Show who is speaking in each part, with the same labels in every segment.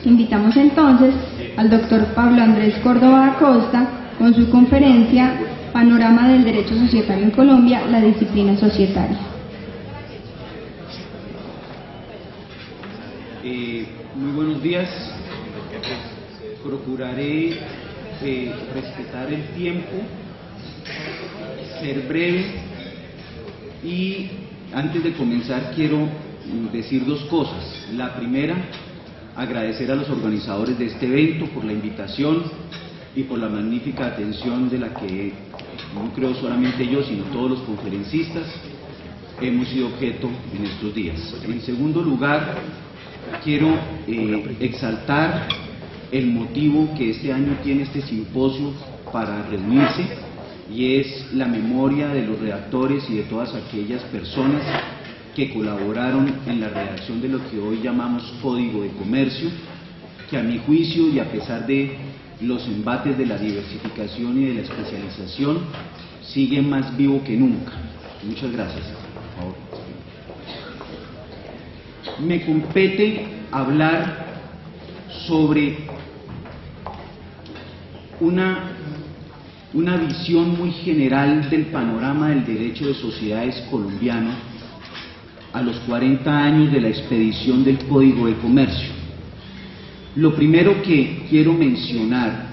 Speaker 1: Invitamos entonces al doctor Pablo Andrés Córdoba Acosta con su conferencia Panorama del Derecho Societario en Colombia, la disciplina societaria.
Speaker 2: Muy buenos días. Procuraré respetar el tiempo, ser breve y antes de comenzar quiero decir dos cosas. La primera, agradecer a los organizadores de este evento por la invitación y por la magnífica atención de la que no creo solamente yo, sino todos los conferencistas hemos sido objeto en estos días. En segundo lugar, quiero exaltar el motivo que este año tiene este simposio para reunirse, y es la memoria de los redactores y de todas aquellas personas que colaboraron en la redacción de lo que hoy llamamos Código de Comercio, que a mi juicio y a pesar de los embates de la diversificación y de la especialización, sigue más vivo que nunca. Muchas gracias. Por favor. Me compete hablar sobre una visión muy general del panorama del derecho de sociedades colombiano a los 40 años de la expedición del Código de Comercio. Lo primero que quiero mencionar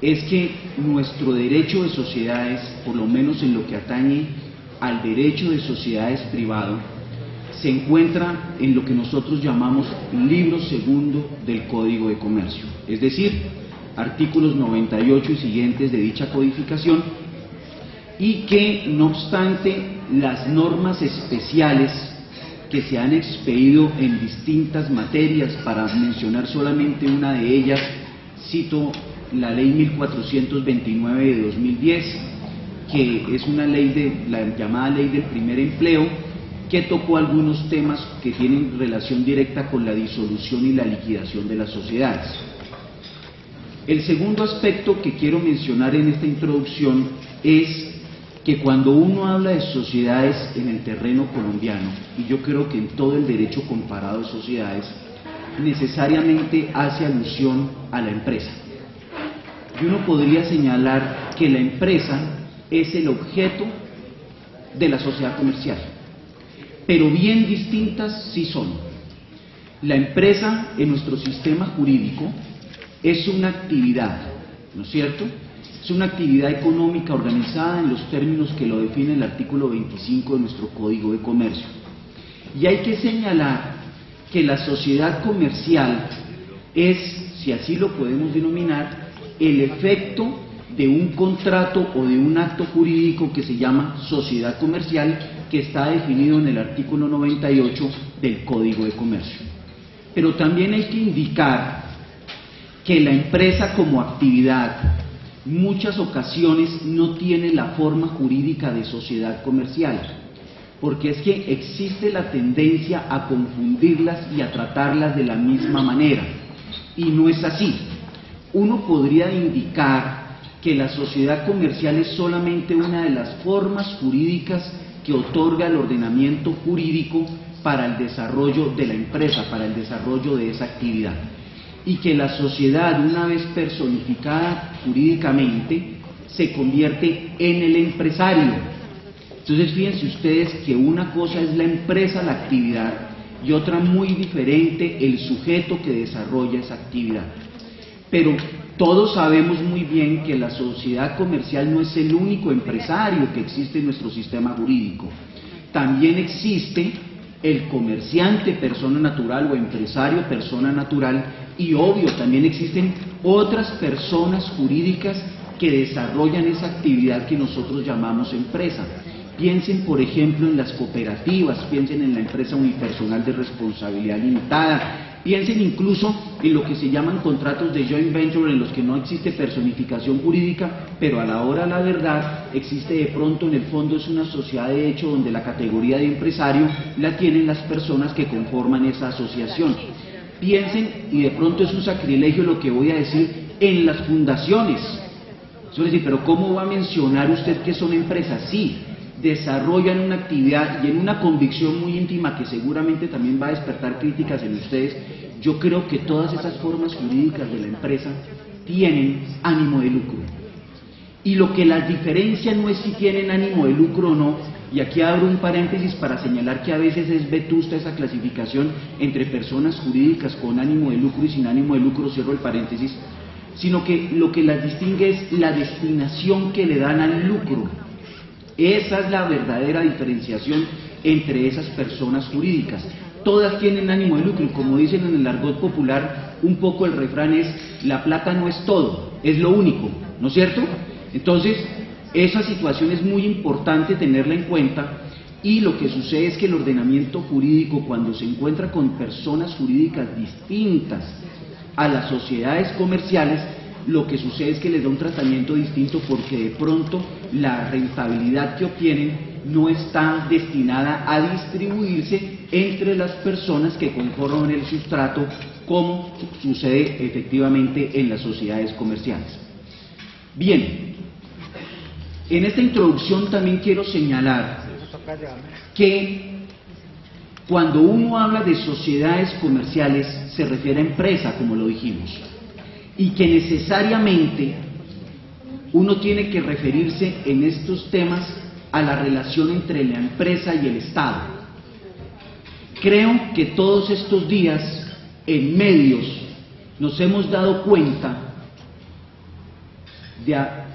Speaker 2: es que nuestro derecho de sociedades, por lo menos en lo que atañe al derecho de sociedades privado, se encuentra en lo que nosotros llamamos libro segundo del Código de Comercio, es decir, artículos 98 y siguientes de dicha codificación, y que no obstante las normas especiales que se han expedido en distintas materias, para mencionar solamente una de ellas, cito la ley 1429 de 2010, que es una ley de la llamada ley del primer empleo, que tocó algunos temas que tienen relación directa con la disolución y la liquidación de las sociedades. El segundo aspecto que quiero mencionar en esta introducción es que cuando uno habla de sociedades en el terreno colombiano, y yo creo que en todo el derecho comparado de sociedades, necesariamente hace alusión a la empresa. Y uno podría señalar que la empresa es el objeto de la sociedad comercial, pero bien distintas sí son. La empresa en nuestro sistema jurídico es una actividad, ¿no es cierto? Es una actividad económica organizada en los términos que lo define el artículo 25 de nuestro Código de Comercio. Y hay que señalar que la sociedad comercial es, si así lo podemos denominar, el efecto de un contrato o de un acto jurídico que se llama sociedad comercial, que está definido en el artículo 98 del Código de Comercio. Pero también hay que indicar que la empresa como actividad muchas ocasiones no tiene la forma jurídica de sociedad comercial, porque es que existe la tendencia a confundirlas y a tratarlas de la misma manera, y no es así. Uno podría indicar que la sociedad comercial es solamente una de las formas jurídicas que otorga el ordenamiento jurídico para el desarrollo de la empresa, para el desarrollo de esa actividad, y que la sociedad, una vez personificada jurídicamente, se convierte en el empresario. Entonces fíjense ustedes que una cosa es la empresa, la actividad, y otra muy diferente el sujeto que desarrolla esa actividad. Pero todos sabemos muy bien que la sociedad comercial no es el único empresario que existe en nuestro sistema jurídico. También existe el comerciante, persona natural, o empresario, persona natural, y obvio, también existen otras personas jurídicas que desarrollan esa actividad que nosotros llamamos empresa. Piensen, por ejemplo, en las cooperativas, piensen en la empresa unipersonal de responsabilidad limitada, piensen incluso en lo que se llaman contratos de joint venture, en los que no existe personificación jurídica, pero a la hora de la verdad existe de pronto, en el fondo es una sociedad de hecho donde la categoría de empresario la tienen las personas que conforman esa asociación. Piensen, y de pronto es un sacrilegio lo que voy a decir, en las fundaciones. Es decir, pero ¿cómo va a mencionar usted que son empresas? Sí, desarrollan una actividad y en una convicción muy íntima que seguramente también va a despertar críticas en ustedes, yo creo que todas esas formas jurídicas de la empresa tienen ánimo de lucro. Y lo que las diferencia no es si tienen ánimo de lucro o no, y aquí abro un paréntesis para señalar que a veces es vetusta esa clasificación entre personas jurídicas con ánimo de lucro y sin ánimo de lucro, cierro el paréntesis, sino que lo que las distingue es la destinación que le dan al lucro. Esa es la verdadera diferenciación entre esas personas jurídicas. Todas tienen ánimo de lucro y como dicen en el argot popular, un poco el refrán es, la plata no es todo, es lo único, ¿no es cierto? Entonces, esa situación es muy importante tenerla en cuenta y lo que sucede es que el ordenamiento jurídico, cuando se encuentra con personas jurídicas distintas a las sociedades comerciales, lo que sucede es que les da un tratamiento distinto porque de pronto la rentabilidad que obtienen no está destinada a distribuirse entre las personas que conforman el sustrato, como sucede efectivamente en las sociedades comerciales. Bien, en esta introducción también quiero señalar que cuando uno habla de sociedades comerciales se refiere a empresa, como lo dijimos, y que necesariamente uno tiene que referirse en estos temas a la relación entre la empresa y el Estado. Creo que todos estos días en medios nos hemos dado cuenta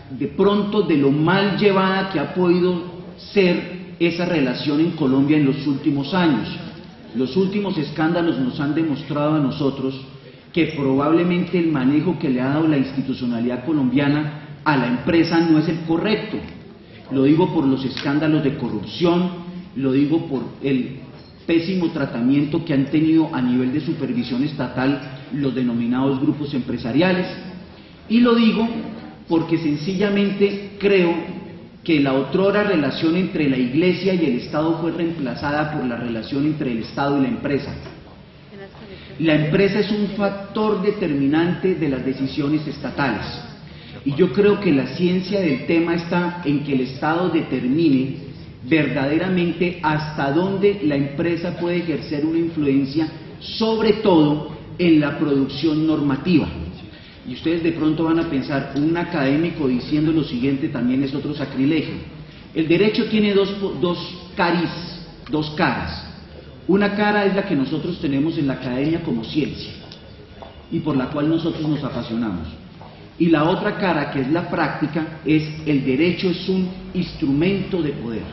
Speaker 2: de pronto de lo mal llevada que ha podido ser esa relación en Colombia en los últimos años. Los últimos escándalos nos han demostrado a nosotros que probablemente el manejo que le ha dado la institucionalidad colombiana a la empresa no es el correcto. Lo digo por los escándalos de corrupción, lo digo por el pésimo tratamiento que han tenido a nivel de supervisión estatal los denominados grupos empresariales, y lo digo porque sencillamente creo que la otrora relación entre la Iglesia y el Estado fue reemplazada por la relación entre el Estado y la empresa. La empresa es un factor determinante de las decisiones estatales, y yo creo que la ciencia del tema está en que el Estado determine verdaderamente hasta dónde la empresa puede ejercer una influencia, sobre todo en la producción normativa. Y ustedes de pronto van a pensar, un académico diciendo lo siguiente también es otro sacrilegio. El derecho tiene dos caras. Una cara es la que nosotros tenemos en la academia como ciencia, y por la cual nosotros nos apasionamos. Y la otra cara, que es la práctica, es el derecho es un instrumento de poder.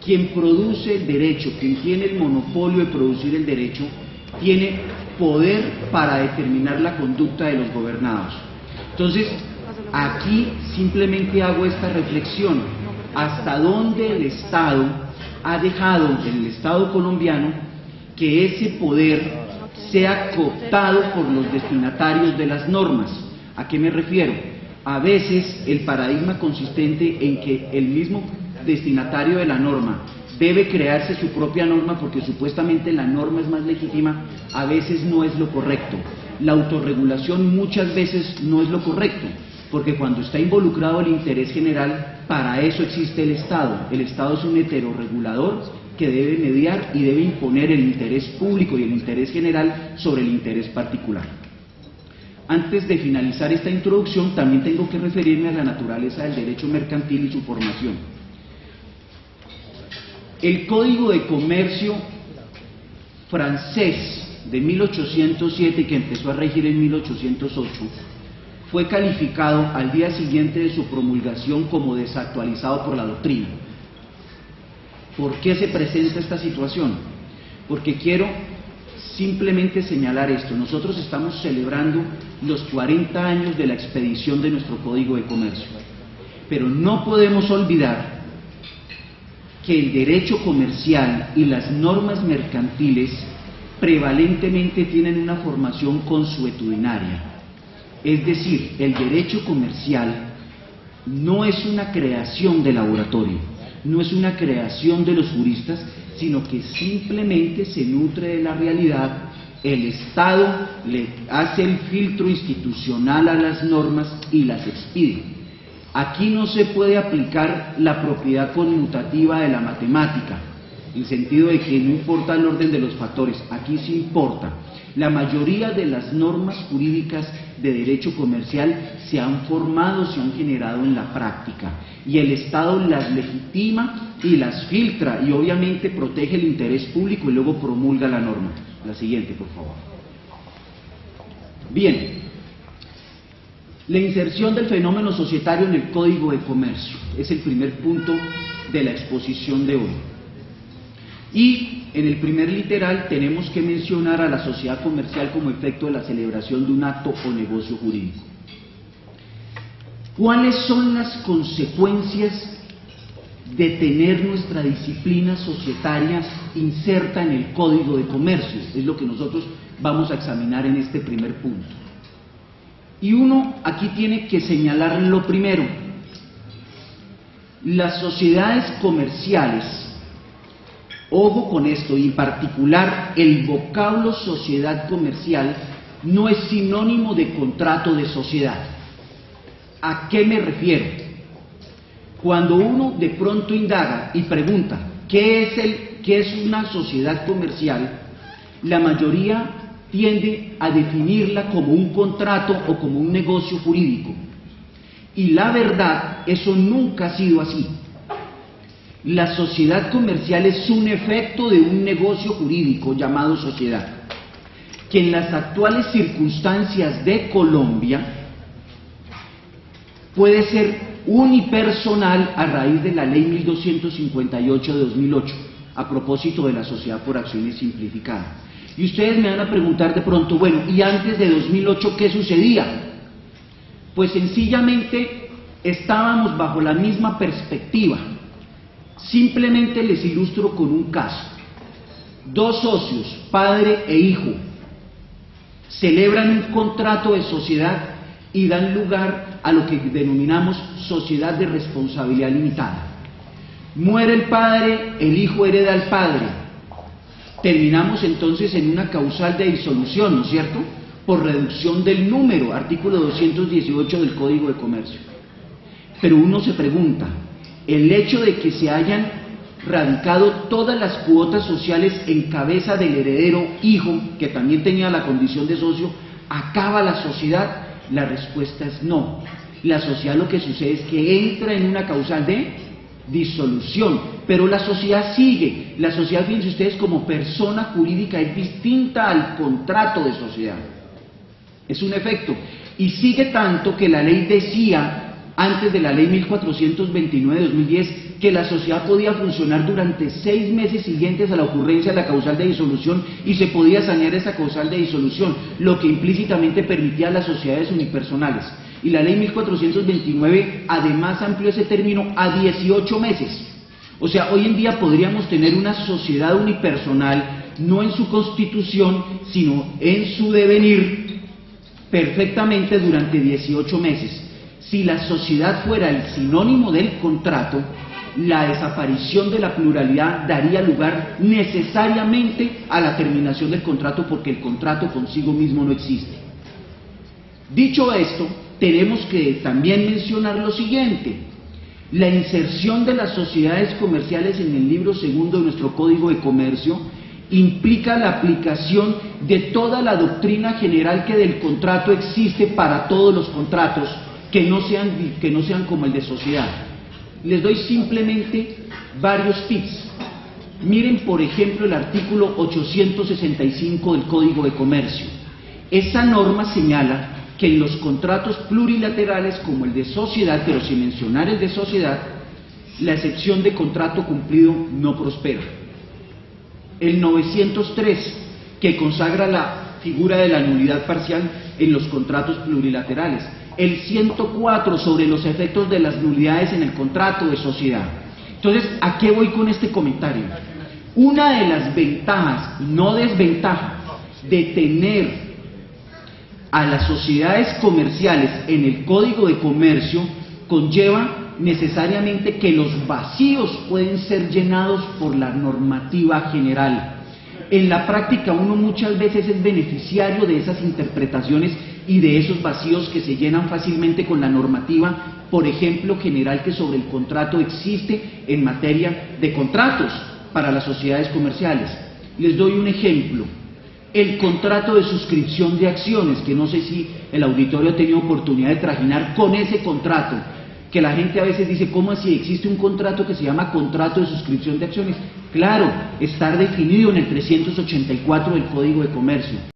Speaker 2: Quien produce el derecho, quien tiene el monopolio de producir el derecho, tiene poder para determinar la conducta de los gobernados. Entonces, aquí simplemente hago esta reflexión: hasta dónde el Estado ha dejado, en el Estado colombiano, que ese poder sea cooptado por los destinatarios de las normas. ¿A qué me refiero? A veces el paradigma consistente en que el mismo destinatario de la norma debe crearse su propia norma porque supuestamente la norma es más legítima, a veces no es lo correcto. La autorregulación muchas veces no es lo correcto, porque cuando está involucrado el interés general, para eso existe el Estado. El Estado es un heterorregulador que debe mediar y debe imponer el interés público y el interés general sobre el interés particular. Antes de finalizar esta introducción, también tengo que referirme a la naturaleza del derecho mercantil y su formación. El Código de Comercio francés de 1807, que empezó a regir en 1808, fue calificado al día siguiente de su promulgación como desactualizado por la doctrina. ¿Por qué se presenta esta situación? Porque quiero simplemente señalar esto. Nosotros estamos celebrando los 40 años de la expedición de nuestro Código de Comercio, pero no podemos olvidar que el derecho comercial y las normas mercantiles prevalentemente tienen una formación consuetudinaria. Es decir, el derecho comercial no es una creación de laboratorio, no es una creación de los juristas, sino que simplemente se nutre de la realidad. El Estado le hace el filtro institucional a las normas y las expide. Aquí no se puede aplicar la propiedad conmutativa de la matemática, en el sentido de que no importa el orden de los factores, aquí sí importa. La mayoría de las normas jurídicas de derecho comercial se han formado, se han generado en la práctica, y el Estado las legitima y las filtra, y obviamente protege el interés público y luego promulga la norma. La siguiente, por favor. Bien, la inserción del fenómeno societario en el Código de Comercio es el primer punto de la exposición de hoy. Y en el primer literal tenemos que mencionar a la sociedad comercial como efecto de la celebración de un acto o negocio jurídico. ¿Cuáles son las consecuencias de tener nuestra disciplina societaria inserta en el Código de Comercio? Es lo que nosotros vamos a examinar en este primer punto. Y uno aquí tiene que señalar lo primero: las sociedades comerciales, ojo con esto, y en particular el vocablo sociedad comercial no es sinónimo de contrato de sociedad. ¿A qué me refiero? Cuando uno de pronto indaga y pregunta ¿qué es una sociedad comercial?, la mayoría tiende a definirla como un contrato o como un negocio jurídico. Y la verdad, eso nunca ha sido así. La sociedad comercial es un efecto de un negocio jurídico llamado sociedad, que en las actuales circunstancias de Colombia puede ser unipersonal a raíz de la Ley 1258 de 2008, a propósito de la sociedad por acciones simplificada. Y ustedes me van a preguntar de pronto, bueno, ¿y antes de 2008 qué sucedía? Pues sencillamente estábamos bajo la misma perspectiva. Simplemente les ilustro con un caso. Dos socios, padre e hijo, celebran un contrato de sociedad y dan lugar a lo que denominamos sociedad de responsabilidad limitada. Muere el padre, el hijo hereda al padre. Terminamos entonces en una causal de disolución, ¿no es cierto?, por reducción del número, artículo 218 del Código de Comercio. Pero uno se pregunta, el hecho de que se hayan radicado todas las cuotas sociales en cabeza del heredero hijo, que también tenía la condición de socio, ¿acaba la sociedad? La respuesta es no. La sociedad, lo que sucede es que entra en una causal de disolución, pero la sociedad sigue. La sociedad, fíjense ustedes, como persona jurídica es distinta al contrato de sociedad. Es un efecto. Y sigue tanto que la ley decía, antes de la ley 1429 de 2010, que la sociedad podía funcionar durante 6 meses siguientes a la ocurrencia de la causal de disolución y se podía sanear esa causal de disolución, lo que implícitamente permitía a las sociedades unipersonales. Y la ley 1429 además amplió ese término a 18 meses. O sea, hoy en día podríamos tener una sociedad unipersonal, no en su constitución, sino en su devenir, perfectamente durante 18 meses. Si la sociedad fuera el sinónimo del contrato, la desaparición de la pluralidad daría lugar necesariamente a la terminación del contrato, porque el contrato consigo mismo no existe. Dicho esto, tenemos que también mencionar lo siguiente: la inserción de las sociedades comerciales en el libro segundo de nuestro Código de Comercio implica la aplicación de toda la doctrina general que del contrato existe para todos los contratos que no sean como el de sociedad. Les doy simplemente varios tips. Miren, por ejemplo, el artículo 865 del Código de Comercio. Esa norma señala que en los contratos plurilaterales como el de sociedad, pero sin mencionar el de sociedad, la excepción de contrato cumplido no prospera. El 903, que consagra la figura de la nulidad parcial en los contratos plurilaterales. El 104, sobre los efectos de las nulidades en el contrato de sociedad. Entonces, ¿a qué voy con este comentario? Una de las ventajas, no desventaja, de tener a las sociedades comerciales en el Código de Comercio conlleva necesariamente que los vacíos pueden ser llenados por la normativa general. En la práctica uno muchas veces es beneficiario de esas interpretaciones y de esos vacíos que se llenan fácilmente con la normativa, por ejemplo, general que sobre el contrato existe en materia de contratos para las sociedades comerciales. Les doy un ejemplo. El contrato de suscripción de acciones, que no sé si el auditorio ha tenido oportunidad de trajinar con ese contrato, que la gente a veces dice, ¿cómo así? ¿Existe un contrato que se llama contrato de suscripción de acciones? Claro, está definido en el 384 del Código de Comercio.